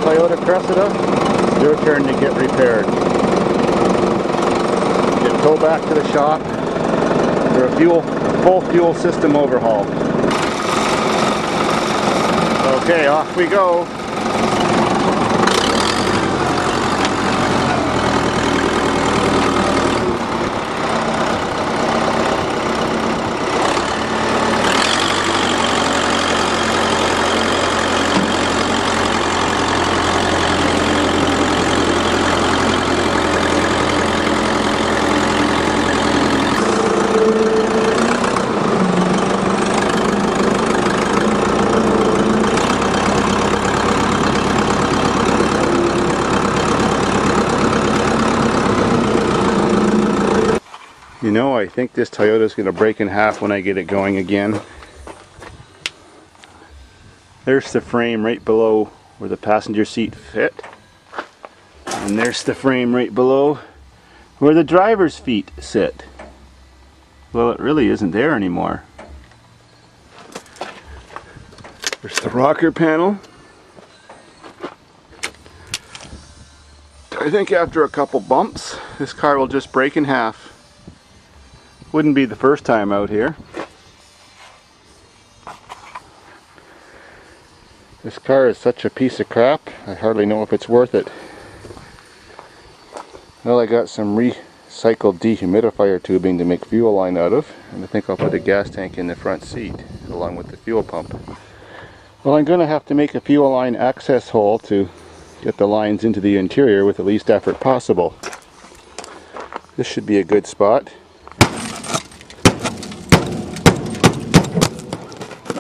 Toyota Cressida, it's your turn to get repaired. Get towed back to the shop for a full fuel system overhaul. Okay, off we go. You know, I think this Toyota is going to break in half when I get it going again. There's the frame right below where the passenger seat fit. And there's the frame right below where the driver's feet sit. Well, it really isn't there anymore. There's the rocker panel. I think after a couple bumps, this car will just break in half. Wouldn't be the first time out here. This car is such a piece of crap, I hardly know if it's worth it. Well, I got some recycled dehumidifier tubing to make fuel line out of, and I think I'll put a gas tank in the front seat along with the fuel pump. Well, I'm going to have to make a fuel line access hole to get the lines into the interior with the least effort possible. This should be a good spot.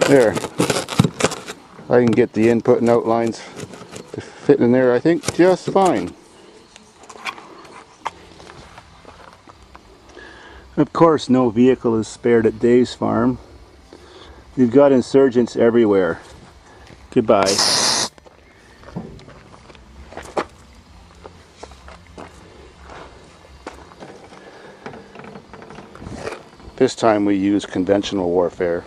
There. I can get the input and out lines to fit in there, I think, just fine. Of course, no vehicle is spared at Dave's farm. We've got insurgents everywhere. Goodbye. This time we use conventional warfare.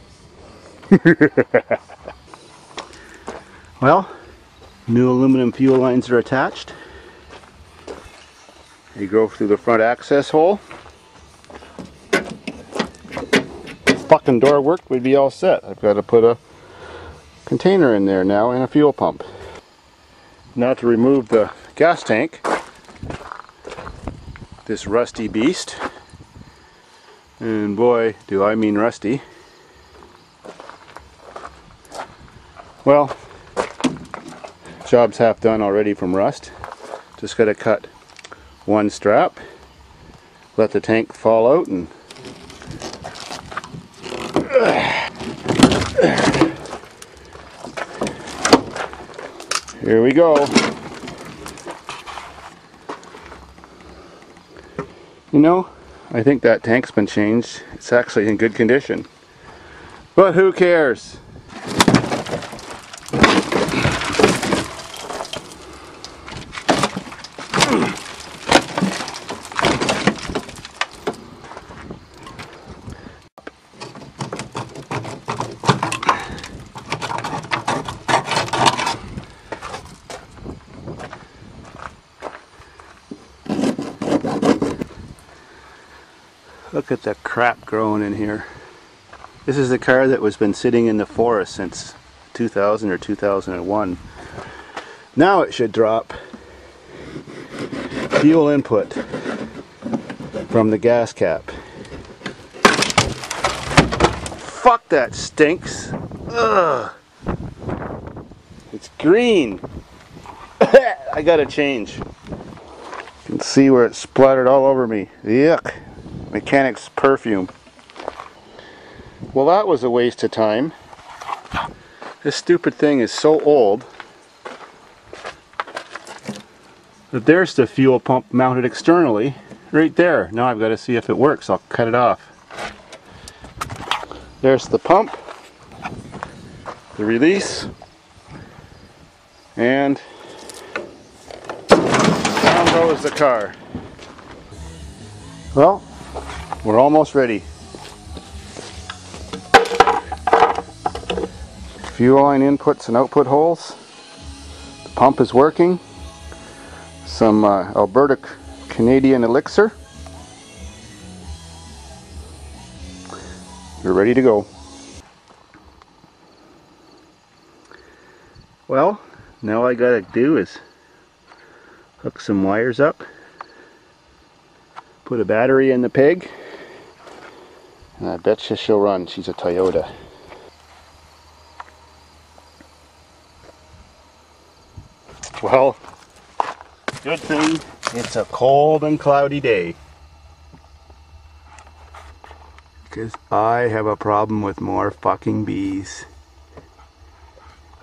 Well, new aluminum fuel lines are attached. You go through the front access hole. If fucking door worked, we'd be all set. I've got to put a container in there now and a fuel pump. Now to remove the gas tank, this rusty beast, and boy do I mean rusty. Well, job's half done already from rust. Just got to cut one strap, let the tank fall out, and here we go. You know, I think that tank's been changed. It's actually in good condition. But who cares? Look at the crap growing in here. This is the car that was been sitting in the forest since 2000 or 2001. Now it should drop fuel input from the gas cap. Fuck, that stinks. Ugh. It's green. I gotta change. You can see where it splattered all over me. Yuck. Mechanic's perfume. Well, that was a waste of time. This stupid thing is so old that there's the fuel pump mounted externally right there. Now I've got to see if it works. I'll cut it off. There's the pump, the release, and down goes the car. Well, we're almost ready. Fuel line inputs and output holes. The pump is working. Some Alberta Canadian elixir. You're ready to go. Well, now all I gotta do is hook some wires up, put a battery in the pig, and I betcha she'll run. She's a Toyota. Well, good thing it's a cold and cloudy day, because I have a problem with more fucking bees.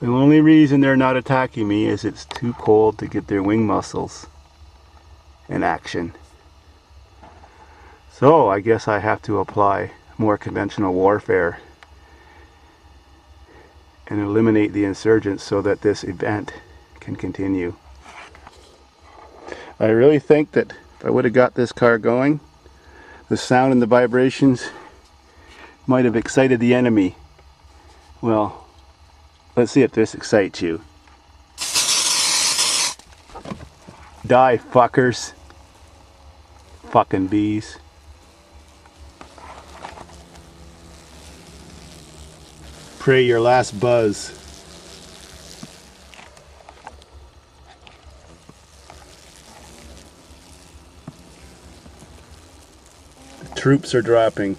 The only reason they're not attacking me is it's too cold to get their wing muscles in action. So I guess I have to apply more conventional warfare and eliminate the insurgents so that this event can continue. I really think that if I would have got this car going, the sound and the vibrations might have excited the enemy. Well, let's see if this excites you. Die, fuckers. Fucking bees. Pray your last buzz. The troops are dropping.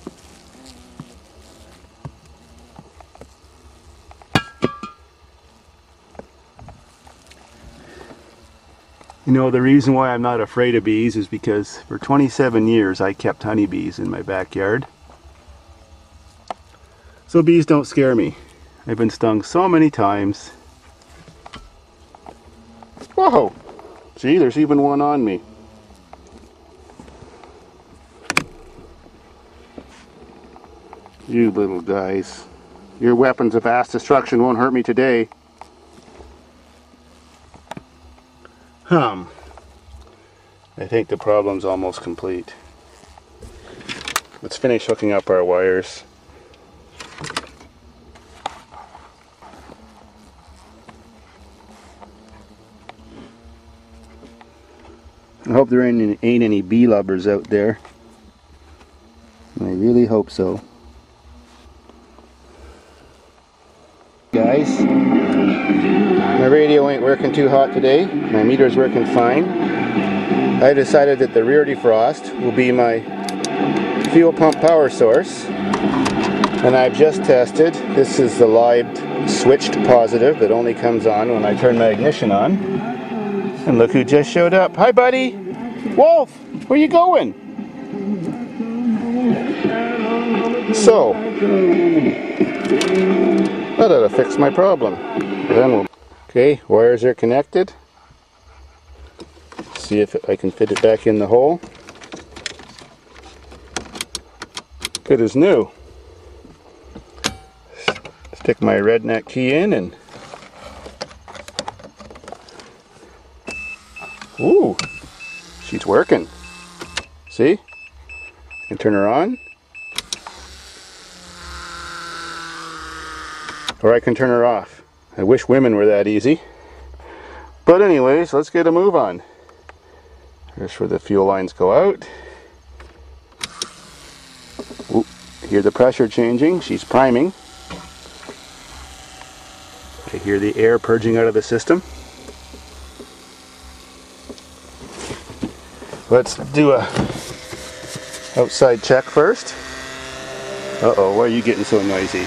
You know, the reason why I'm not afraid of bees is because for 27 years I kept honeybees in my backyard. So bees don't scare me. I've been stung so many times. Whoa! See, there's even one on me. You little guys. Your weapons of mass destruction won't hurt me today. I think the problem's almost complete. Let's finish hooking up our wires. I hope there ain't any bee lovers out there. I really hope so. Guys, my radio ain't working too hot today. My meter's working fine. I decided that the rear defrost will be my fuel pump power source. And I've just tested. This is the live switched positive that only comes on when I turn my ignition on. And look who just showed up. Hi, buddy! Wolf! Where you going? So, that ought to fix my problem. Okay, wires are connected. See if I can fit it back in the hole. Good as new. Stick my redneck key in and... Ooh! She's working. See? I can turn her on. Or I can turn her off. I wish women were that easy. But anyways, let's get a move on. Here's where the fuel lines go out. Ooh, hear the pressure changing. She's priming. I hear the air purging out of the system. Let's do a outside check first. Uh-oh, why are you getting so noisy?